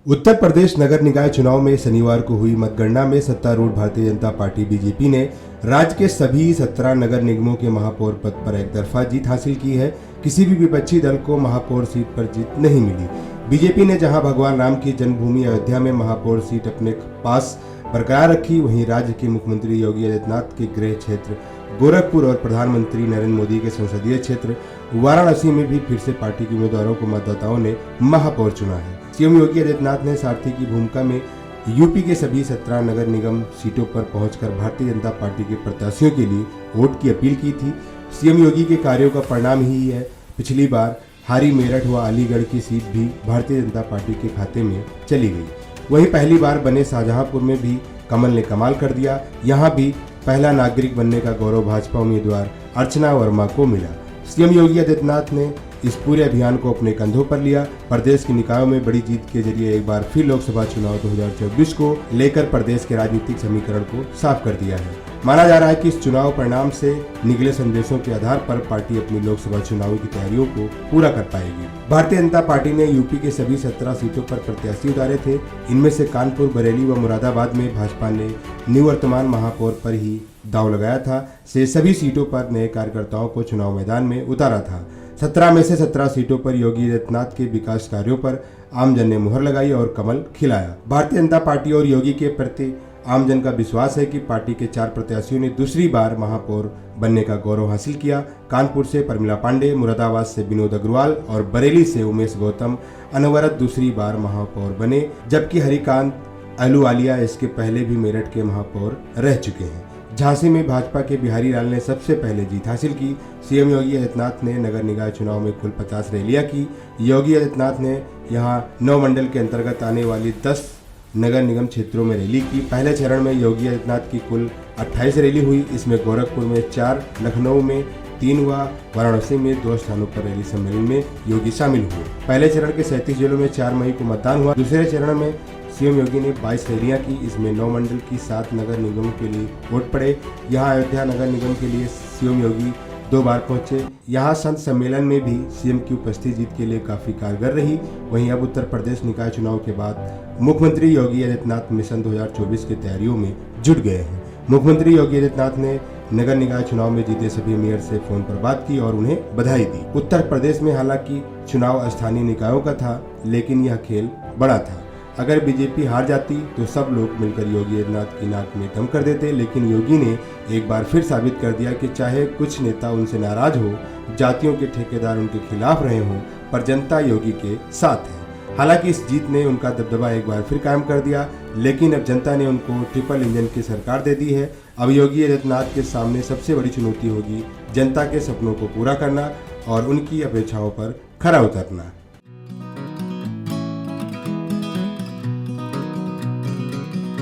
उत्तर प्रदेश नगर निकाय चुनाव में शनिवार को हुई मतगणना में सत्तारूढ़ भारतीय जनता पार्टी बीजेपी ने राज्य के सभी 17 नगर निगमों के महापौर पद पर एकतरफा जीत हासिल की है। किसी भी विपक्षी दल को महापौर सीट पर जीत नहीं मिली। बीजेपी ने जहां भगवान राम की जन्मभूमि अयोध्या में महापौर सीट अपने पास बरकरार रखी, वहीं राज्य के मुख्यमंत्री योगी आदित्यनाथ के गृह क्षेत्र गोरखपुर और प्रधानमंत्री नरेंद्र मोदी के संसदीय क्षेत्र वाराणसी में भी फिर से पार्टी के उम्मीदवारों को मतदाताओं ने महापौर चुना है। सीएम योगी आदित्यनाथ ने सारथी की भूमिका में यूपी के सभी 17 नगर निगम सीटों पर पहुंचकर भारतीय जनता पार्टी के प्रत्याशियों के लिए वोट की अपील की थी। सीएम योगी के कार्यों का परिणाम ही है पिछली बार हारी मेरठ व अलीगढ़ की सीट भी भारतीय जनता पार्टी के खाते में चली गई। वहीं पहली बार बने शाहजहांपुर में भी कमल ने कमाल कर दिया। यहां भी पहला नागरिक बनने का गौरव भाजपा उम्मीदवार अर्चना वर्मा को मिला। सीएम योगी आदित्यनाथ ने इस पूरे अभियान को अपने कंधों पर लिया। प्रदेश के निकायों में बड़ी जीत के जरिए एक बार फिर लोकसभा चुनाव 2024 को लेकर प्रदेश के राजनीतिक समीकरण को साफ कर दिया है। माना जा रहा है कि इस चुनाव परिणाम से निकले संदेशों के आधार पर पार्टी अपनी लोकसभा चुनाव की तैयारियों को पूरा कर पाएगी। भारतीय जनता पार्टी ने यूपी के सभी 17 सीटों पर प्रत्याशी उतारे थे। इनमें से कानपुर, बरेली व मुरादाबाद में भाजपा ने निवर्तमान महापौर पर ही दांव लगाया था। से सभी सीटों पर नए कार्यकर्ताओं को चुनाव मैदान में उतारा था। 17 में से 17 सीटों पर योगी आदित्यनाथ के विकास कार्यों पर आमजन ने मुहर लगाई और कमल खिलाया। भारतीय जनता पार्टी और योगी के प्रति आमजन का विश्वास है कि पार्टी के 4 प्रत्याशियों ने दूसरी बार महापौर बनने का गौरव हासिल किया। कानपुर से प्रमिला पांडे, मुरादाबाद से विनोद अग्रवाल और बरेली से उमेश गौतम अनवरत दूसरी बार महापौर बने, जबकि हरिकांत अहलूवालिया इसके पहले भी मेरठ के महापौर रह चुके हैं। झांसी में भाजपा के बिहारी लाल ने सबसे पहले जीत हासिल की। सीएम योगी आदित्यनाथ ने नगर निकाय चुनाव में कुल 50 रैलियां की। योगी आदित्यनाथ ने यहां 9 मंडल के अंतर्गत आने वाली 10 नगर निगम क्षेत्रों में रैली की। पहले चरण में योगी आदित्यनाथ की कुल 28 रैली हुई। इसमें गोरखपुर में 4, लखनऊ में 3 व वाराणसी में 2 स्थानों पर रैली सम्मेलन में योगी शामिल हुए। पहले चरण के 37 जिलों में 4 मई को मतदान हुआ। दूसरे चरण में सीएम योगी ने 22 रैलियां की। इसमें 9 मंडल की 7 नगर निगमों के लिए वोट पड़े। यहां अयोध्या नगर निगम के लिए सीएम योगी 2 बार पहुंचे। यहां संत सम्मेलन में भी सीएम की उपस्थिति जीत के लिए काफी कारगर रही। वहीं अब उत्तर प्रदेश निकाय चुनाव के बाद मुख्यमंत्री योगी आदित्यनाथ मिशन 2024 की तैयारियों में जुट गए हैं। मुख्यमंत्री योगी आदित्यनाथ ने नगर निकाय चुनाव में जीते सभी मेयर से फोन पर बात की और उन्हें बधाई दी। उत्तर प्रदेश में हालांकि चुनाव स्थानीय निकायों का था, लेकिन यह खेल बड़ा था। अगर बीजेपी हार जाती तो सब लोग मिलकर योगी आदित्यनाथ की नाक में दम कर देते, लेकिन योगी ने एक बार फिर साबित कर दिया कि चाहे कुछ नेता उनसे नाराज हो, जातियों के ठेकेदार उनके खिलाफ रहे हों, पर जनता योगी के साथ है। हालांकि इस जीत ने उनका दबदबा एक बार फिर कायम कर दिया, लेकिन अब जनता ने उनको ट्रिपल इंजन की सरकार दे दी है। अब योगी आदित्यनाथ के सामने सबसे बड़ी चुनौती होगी जनता के सपनों को पूरा करना और उनकी अपेक्षाओं पर खरा उतरना।